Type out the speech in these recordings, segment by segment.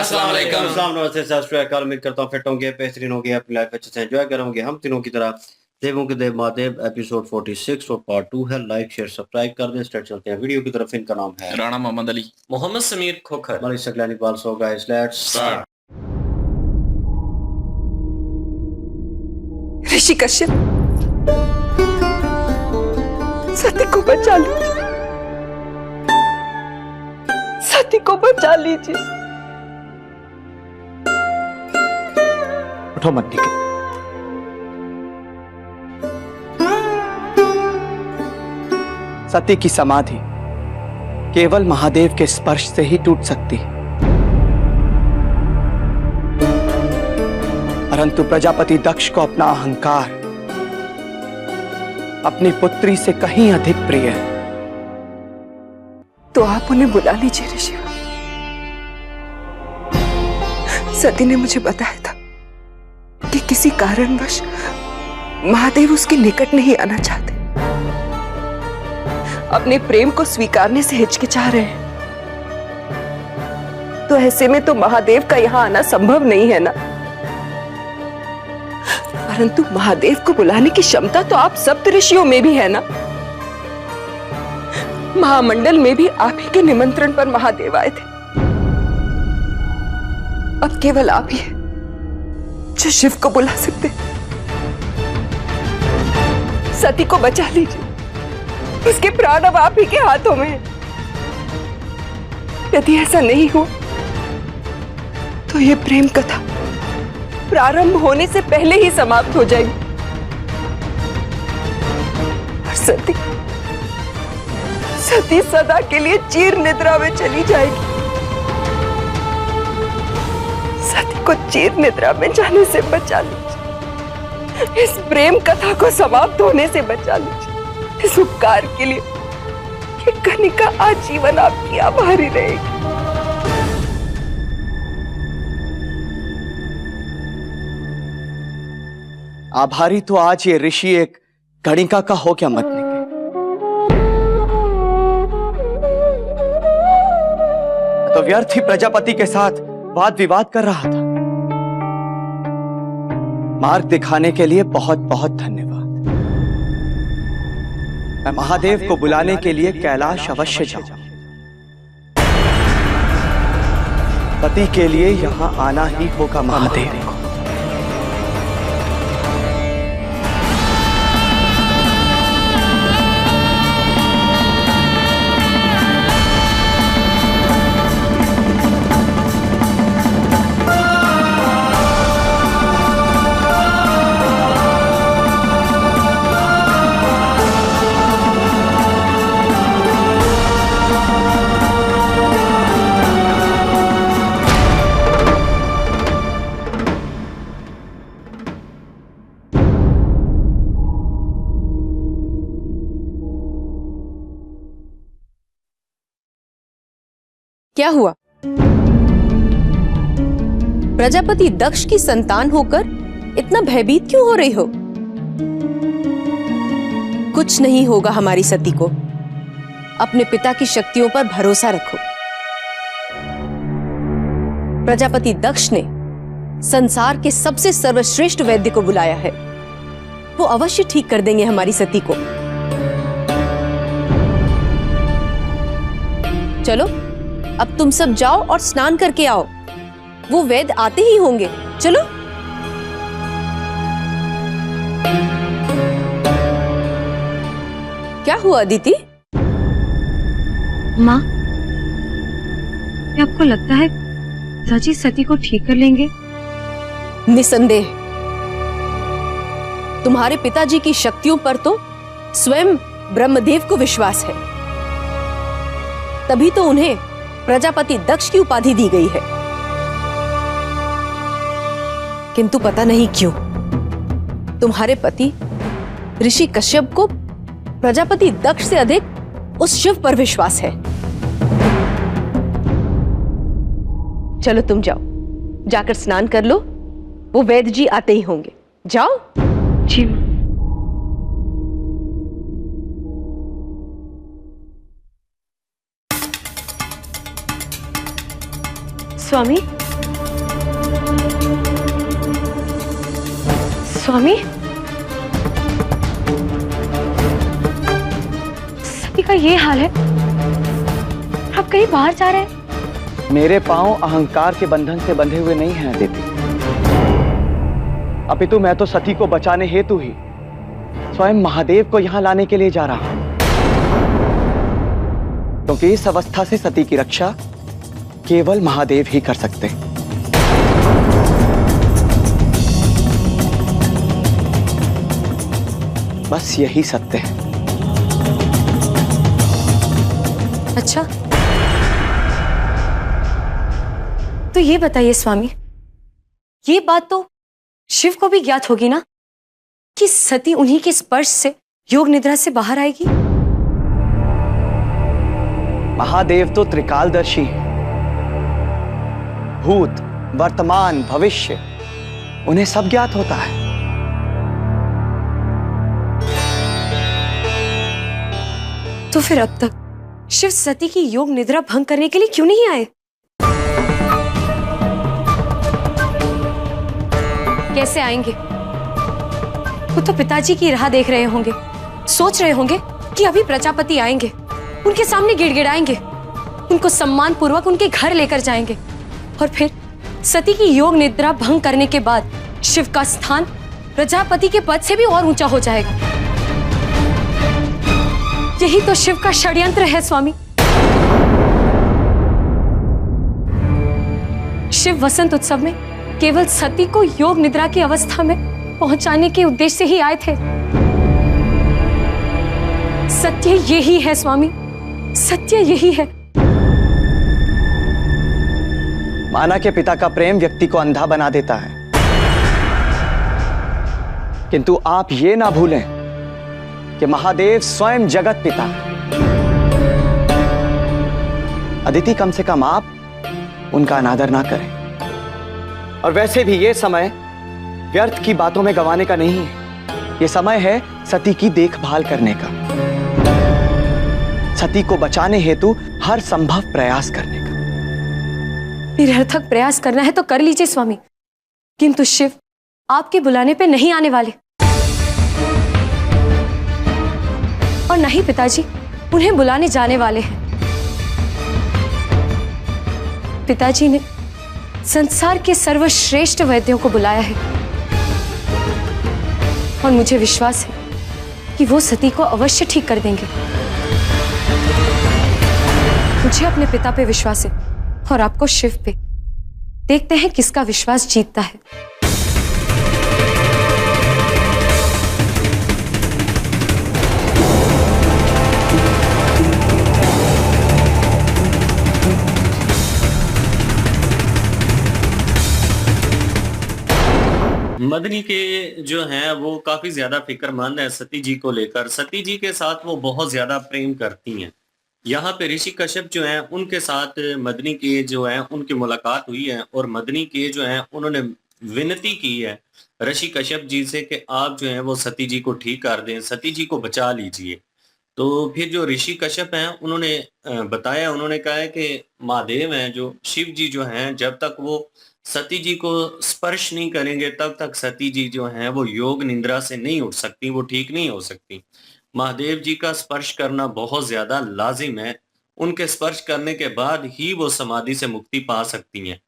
अस्सलाम वालेकुम। अस्सलाम नमस्ते सत श्री अकाल। उम्मीद करता हूँ फिट होंगे, बेहतरीन होंगे, अपनी लाइफ अच्छे से एंजॉय करोगे। हम तीनों की तरह देवों के देव महादेव एपिसोड 46 और पार्ट 2 है। लाइक शेयर सब्सक्राइब कर दें। स्टार्ट चलते हैं वीडियो की तरफ। इनका नाम है Rana Mohammad Ali, Mohammad Sameer Khokhar, Malik Saklani Iqbal. So guys let's start. Rishi Kashyap, Sati को बचा लीजिए, सती को बचा लीजिए। उठो मत सती की समाधि केवल महादेव के स्पर्श से ही टूट सकती है, परंतु प्रजापति दक्ष को अपना अहंकार अपनी पुत्री से कहीं अधिक प्रिय है। तो आप उन्हें बुला लीजिए ऋषि। सती ने मुझे बताया था कि किसी कारणवश महादेव उसके निकट नहीं आना चाहते, अपने प्रेम को स्वीकारने से हिचकिचा रहे हैं। तो ऐसे में तो महादेव का यहां आना संभव नहीं है ना। परंतु महादेव को बुलाने की क्षमता तो आप सप्त ऋषियों में भी है ना। महामंडल में भी आप ही के निमंत्रण पर महादेव आए थे। अब केवल आप ही हैं जो शिव को बुला सकते। सती को बचा लीजिए, उसके प्राण अब आप ही के हाथों में हैं। यदि ऐसा नहीं हो तो ये प्रेम कथा प्रारंभ होने से पहले ही समाप्त हो जाएगी और सती सदा के लिए चीर निद्रा में चली जाएगी। सती को चीर निद्रा में जाने से बचा लीजिए, इस प्रेम कथा को समाप्त होने से बचा लीजिए। इस उपकार के लिए ये कनिका आजीवन आपकी आभारी रहेगी। आभारी तो आज ये ऋषि एक गणिका का हो क्या मत निकले। तो व्यर्थ ही प्रजापति के साथ वाद विवाद कर रहा था। मार्ग दिखाने के लिए बहुत बहुत धन्यवाद। मैं महादेव को बुलाने के लिए कैलाश अवश्य जाऊं। पति के लिए यहां आना ही होगा महादेव को। क्या हुआ? प्रजापति दक्ष की संतान होकर इतना भयभीत क्यों हो रही हो? कुछ नहीं होगा हमारी सती को। अपने पिता की शक्तियों पर भरोसा रखो। प्रजापति दक्ष ने संसार के सबसे सर्वश्रेष्ठ वैद्य को बुलाया है। वो अवश्य ठीक कर देंगे हमारी सती को। चलो अब तुम सब जाओ और स्नान करके आओ। वो वैद्य आते ही होंगे। चलो। क्या हुआ अदिति? माँ, क्या आपको लगता है सची सती को ठीक कर लेंगे? निसंदेह। तुम्हारे पिताजी की शक्तियों पर तो स्वयं ब्रह्मदेव को विश्वास है। तभी तो उन्हें प्रजापति दक्ष की उपाधि दी गई है। किंतु पता नहीं क्यों तुम्हारे पति ऋषि कश्यप को प्रजापति दक्ष से अधिक उस शिव पर विश्वास है। चलो तुम जाओ, जाकर स्नान कर लो। वो वैद्य जी आते ही होंगे। जाओ। जी। स्वामी, स्वामी, सती का ये हाल है, आप कहीं बाहर जा रहे हैं? मेरे पांव अहंकार के बंधन से बंधे हुए नहीं हैं अदिति, अपितु मैं तो सती को बचाने हेतु ही स्वयं महादेव को यहां लाने के लिए जा रहा हूं, क्योंकि इस अवस्था से सती की रक्षा केवल महादेव ही कर सकते हैं। बस यही सत्य है। अच्छा, तो ये बताइए स्वामी, ये बात तो शिव को भी ज्ञात होगी ना कि सती उन्हीं के स्पर्श से योग निद्रा से बाहर आएगी? महादेव तो त्रिकालदर्शी हैं। भूत, वर्तमान, भविष्य उन्हें सब ज्ञात होता है। तो फिर अब तक शिव सती की योग निद्रा भंग करने के लिए क्यों नहीं आए? कैसे आएंगे? वो तो पिताजी की राह देख रहे होंगे, सोच रहे होंगे कि अभी प्रजापति आएंगे, उनके सामने गिड़गिड़ाएंगे, उनको सम्मान पूर्वक उनके घर लेकर जाएंगे, और फिर सती की योग निद्रा भंग करने के बाद शिव का स्थान प्रजापति के पद से भी और ऊंचा हो जाएगा। यही तो शिव का षड्यंत्र है स्वामी। शिव वसंत उत्सव में केवल सती को योग निद्रा की अवस्था में पहुंचाने के उद्देश्य से ही आए थे। सत्य यही है स्वामी, सत्य यही है। माना के पिता का प्रेम व्यक्ति को अंधा बना देता है, किंतु आप ये ना भूलें कि महादेव स्वयं जगत पिता है। अदिति, कम से कम आप उनका अनादर ना करें। और वैसे भी ये समय व्यर्थ की बातों में गंवाने का नहीं है। ये समय है सती की देखभाल करने का, सती को बचाने हेतु हर संभव प्रयास करने का। निरर्थक प्रयास करना है तो कर लीजिए स्वामी, किंतु शिव आपके बुलाने पे नहीं आने वाले, और नहीं पिताजी उन्हें बुलाने जाने वाले हैं। पिताजी ने संसार के सर्वश्रेष्ठ वैद्यों को बुलाया है, और मुझे विश्वास है कि वो सती को अवश्य ठीक कर देंगे। मुझे अपने पिता पे विश्वास है और आपको शिव पे। देखते हैं किसका विश्वास जीतता है। मदनी के जो हैं वो काफी ज्यादा फिक्रमंद है सती जी को लेकर। सती जी के साथ वो बहुत ज्यादा प्रेम करती हैं। यहाँ पे ऋषि कश्यप जो हैं उनके साथ मदनी के जो हैं उनकी मुलाकात हुई है, और मदनी के जो हैं उन्होंने विनती की है ऋषि कश्यप जी से कि आप जो हैं वो सती जी को ठीक कर दें, सती जी को बचा लीजिए। तो फिर जो ऋषि कश्यप हैं उन्होंने बताया, उन्होंने कहा है कि महादेव हैं जो शिव जी जो हैं, जब तक वो सती जी को स्पर्श नहीं करेंगे तब तक सती जी जो हैं वो योग निंद्रा से नहीं उठ सकती, वो ठीक नहीं हो सकती। महादेव जी का स्पर्श करना बहुत ज्यादा लाजिम है, उनके स्पर्श करने के बाद ही वो समाधि से मुक्ति पा सकती हैं।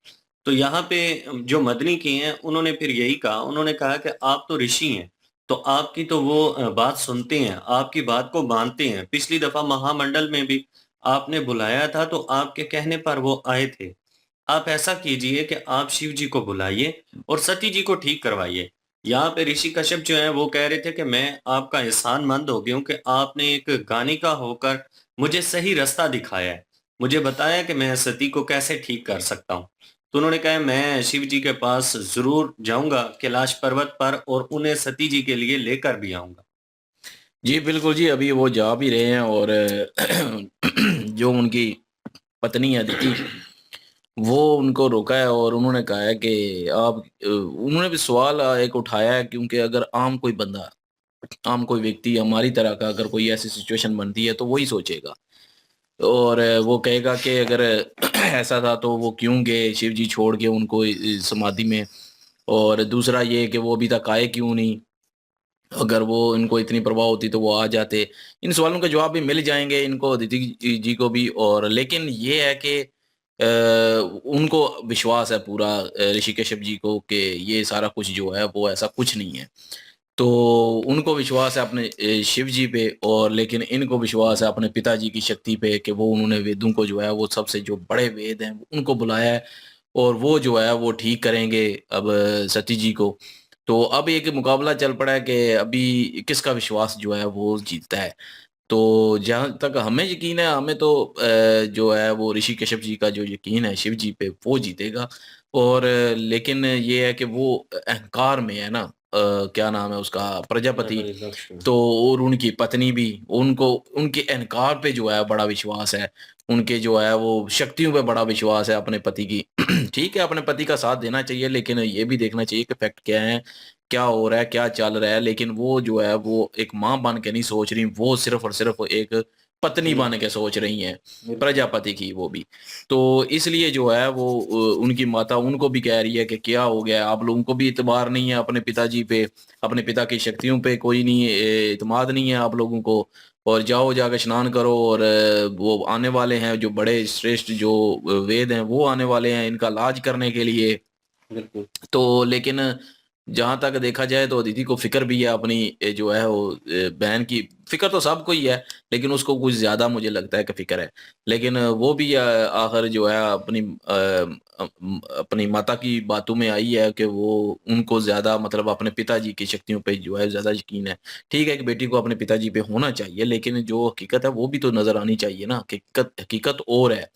तो यहाँ पे जो मदनी की हैं उन्होंने फिर यही कहा, उन्होंने कहा कि आप तो ऋषि हैं, तो आपकी तो वो बात सुनते हैं, आपकी बात को मानते हैं। पिछली दफा महामंडल में भी आपने बुलाया था तो आपके कहने पर वो आए थे। आप ऐसा कीजिए कि आप शिव जी को बुलाइए और सती जी को ठीक करवाइए। यहाँ पे ऋषि कश्यप जो है वो कह रहे थे कि मैं आपका एहसानमंद हो गया हूँ कि आपने एक गानिका होकर मुझे सही रास्ता दिखाया है, मुझे बताया कि मैं सती को कैसे ठीक कर सकता हूँ। तो उन्होंने कहा मैं शिव जी के पास जरूर जाऊंगा कैलाश पर्वत पर और उन्हें सती जी के लिए लेकर भी आऊंगा। जी बिल्कुल जी, अभी वो जा भी रहे हैं, और जो उनकी पत्नी है अदिति वो उनको रोका है, और उन्होंने कहा है कि आप उन्होंने भी सवाल एक उठाया है, क्योंकि अगर आम कोई बंदा, आम कोई व्यक्ति हमारी तरह का अगर कोई ऐसी सिचुएशन बनती है तो वही सोचेगा, और वो कहेगा कि अगर ऐसा था तो वो क्यों गए शिव जी छोड़ के उनको समाधि में और दूसरा ये कि वो अभी तक आए क्यों नहीं, अगर वो इनको इतनी परवाह होती तो वो आ जाते। इन सवालों के जवाब भी मिल जाएंगे इनको, अदिति जी को भी। और लेकिन ये है कि उनको विश्वास है पूरा ऋषि कश्यप जी को कि ये सारा कुछ जो है वो ऐसा कुछ नहीं है। तो उनको विश्वास है अपने शिव जी पे, और लेकिन इनको विश्वास है अपने पिताजी की शक्ति पे कि वो उन्होंने वेदों को जो है वो सबसे जो बड़े वेद हैं उनको बुलाया है, और वो जो है वो ठीक करेंगे अब सती जी को। तो अब एक मुकाबला चल पड़ा है कि अभी किसका विश्वास जो है वो जीतता है। तो जहाँ तक हमें यकीन है, हमें तो जो है वो ऋषि कश्यप जी का जो यकीन है शिव जी पे वो जीतेगा। और लेकिन ये है कि वो अहंकार में है ना, क्या नाम है उसका, प्रजापति। प्रजापति दक्ष में। तो और उनकी पत्नी भी, उनको उनके अहंकार पे जो है बड़ा विश्वास है, उनके जो है वो शक्तियों पे बड़ा विश्वास है अपने पति की। ठीक है, अपने पति का साथ देना चाहिए, लेकिन ये भी देखना चाहिए कि फैक्ट क्या है, क्या हो रहा है, क्या चल रहा है। लेकिन वो जो है वो एक माँ बन के नहीं सोच रही, वो सिर्फ और सिर्फ एक पत्नी बन के सोच रही हैं, प्रजापति की वो भी। तो इसलिए जो है वो उनकी माता उनको भी कह रही है कि क्या हो गया, आप लोगों को भी इतबार नहीं है अपने पिताजी पे, अपने पिता की शक्तियों पे कोई नहीं इतमाद नहीं है आप लोगों को। और जाओ जाकर स्नान करो, और वो आने वाले हैं जो बड़े श्रेष्ठ जो वेद हैं वो आने वाले हैं इनका इलाज करने के लिए। बिल्कुल। तो लेकिन जहां तक देखा जाए तो अदिति को फिक्र भी है अपनी जो है वो बहन की। फिक्र तो सबको ही है, लेकिन उसको कुछ ज्यादा मुझे लगता है कि फिक्र है। लेकिन वो भी आखिर जो है अपनी माता की बातों में आई है कि वो उनको ज्यादा मतलब अपने पिताजी की शक्तियों पे जो है ज्यादा यकीन है। ठीक है कि बेटी को अपने पिताजी पे होना चाहिए, लेकिन जो हकीकत है वो भी तो नजर आनी चाहिए ना, हकीकत हकीकत और है।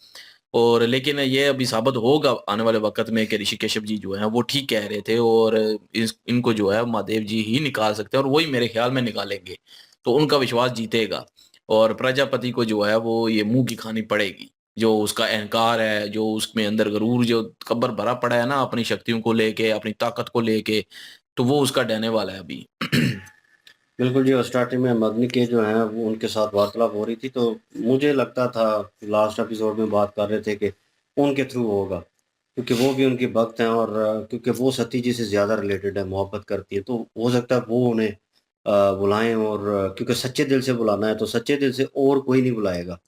और लेकिन ये अभी साबित होगा आने वाले वक़्त में कि ऋषि कश्यप जी जो हैं वो ठीक कह रहे थे, और इस इनको जो है महादेव जी ही निकाल सकते हैं, और वही मेरे ख़्याल में निकालेंगे। तो उनका विश्वास जीतेगा, और प्रजापति को जो है वो ये मुँह की खानी पड़ेगी। जो उसका अहंकार है, जो उसमें अंदर गरूर जो कब्र भरा पड़ा है ना अपनी शक्तियों को लेके, अपनी ताकत को लेके, तो वो उसका ढहने वाला है अभी। बिल्कुल जी, और स्टार्टिंग में मदनी के जो हैं वो उनके साथ वार्तालाप हो रही थी, तो मुझे लगता था, लास्ट एपिसोड में बात कर रहे थे कि उनके थ्रू होगा, क्योंकि वो भी उनके भक्त हैं, और क्योंकि वो सती जी से ज़्यादा रिलेटेड है, मोहब्बत करती है, तो हो सकता है वो उन्हें बुलाएं। और क्योंकि सच्चे दिल से बुलाना है, तो सच्चे दिल से और कोई नहीं बुलाएगा,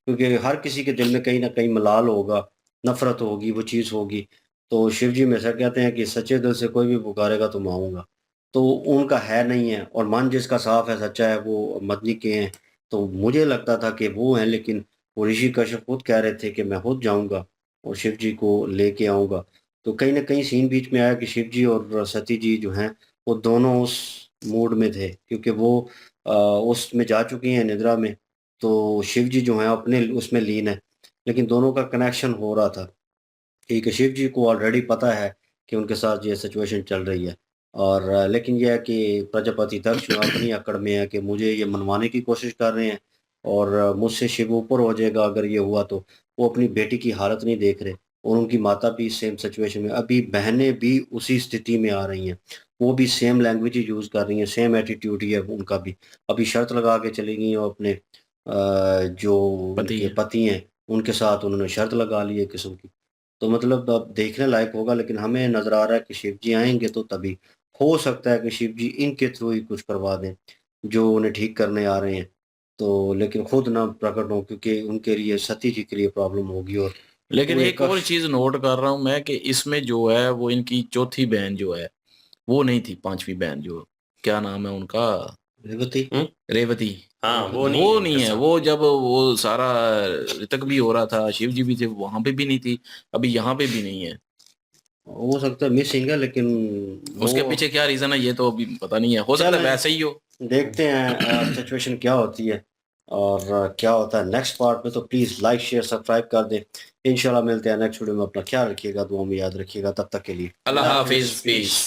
क्योंकि हर किसी के दिल में कहीं ना कहीं मलाल होगा, नफरत होगी, वो चीज़ होगी। तो शिव जी हमेशा कहते हैं कि सच्चे दिल से कोई भी पुकारेगा तो मैं आऊँगा। तो उनका है नहीं है, और मन जिसका साफ है, सच्चा है, वो मदनी के हैं। तो मुझे लगता था कि वो हैं, लेकिन वो ऋषि कश्यप खुद कह रहे थे कि मैं खुद जाऊँगा और शिव जी को लेके आऊँगा। तो कहीं न कहीं सीन बीच में आया कि शिव जी और सती जी जो हैं, वो दोनों उस मूड में थे, क्योंकि वो उसमें जा चुकी हैं निद्रा में। तो शिव जी जो हैं अपने उसमें लीन है, लेकिन दोनों का कनेक्शन हो रहा था। ठीक है, शिव जी को ऑलरेडी पता है कि उनके साथ ये सिचुएशन चल रही है, और लेकिन ये है कि प्रजापति दक्ष जो अपनी अकड़ में है कि मुझे ये मनवाने की कोशिश कर रहे हैं, और मुझसे शिव ऊपर हो जाएगा अगर ये हुआ तो। वो अपनी बेटी की हालत नहीं देख रहे, और उनकी माता भी सेम सिचुएशन में, अभी बहनें भी उसी स्थिति में आ रही हैं। वो भी सेम लैंग्वेज ही यूज़ कर रही हैं, सेम एटीट्यूड ही है उनका भी। अभी शर्त लगा के चली गई हैं, वो अपने जो पति उनके है। पति हैं, उनके साथ उन्होंने शर्त लगा ली है एक किस्म की। तो मतलब अब देखने लायक होगा, लेकिन हमें नज़र आ रहा है कि शिव जी आएँगे तो तभी। हो सकता है कि शिव जी इनके थ्रू ही कुछ करवा दें, जो उन्हें ठीक करने आ रहे हैं। तो लेकिन खुद ना प्रकट हों, क्योंकि उनके लिए सती जी के लिए प्रॉब्लम होगी, और लेकिन पूरे एक और कष्ट। चीज़ नोट कर रहा हूँ मैं कि इसमें जो है वो इनकी चौथी बहन जो है वो नहीं थी, पांचवी बहन जो, क्या नाम है उनका, रेवती। रेवती। हाँ, वो नहीं है वो उनके नहीं है, साथ। वो जब वो सारा ऋतक भी हो रहा था, शिव जी भी थे, वहां पे भी नहीं थी, अभी यहाँ पे भी नहीं है। हो सकता है मिसिंग है, लेकिन वो उसके पीछे क्या रीजन है ये तो अभी पता नहीं है, हो सकता है चलें, वैसे ही हो। देखते हैं सिचुएशन क्या होती है, और क्या होता है नेक्स्ट पार्ट में। तो प्लीज़ लाइक, शेयर, सब्सक्राइब कर दें। इंशाल्लाह मिलते हैं नेक्स्ट वीडियो में। अपना ख्याल रखिएगा, दुआ में याद रखिएगा। तब तक के लिए अल्लाह अल्लाह हाफिज, हाफ़िज़, पीस। पीस।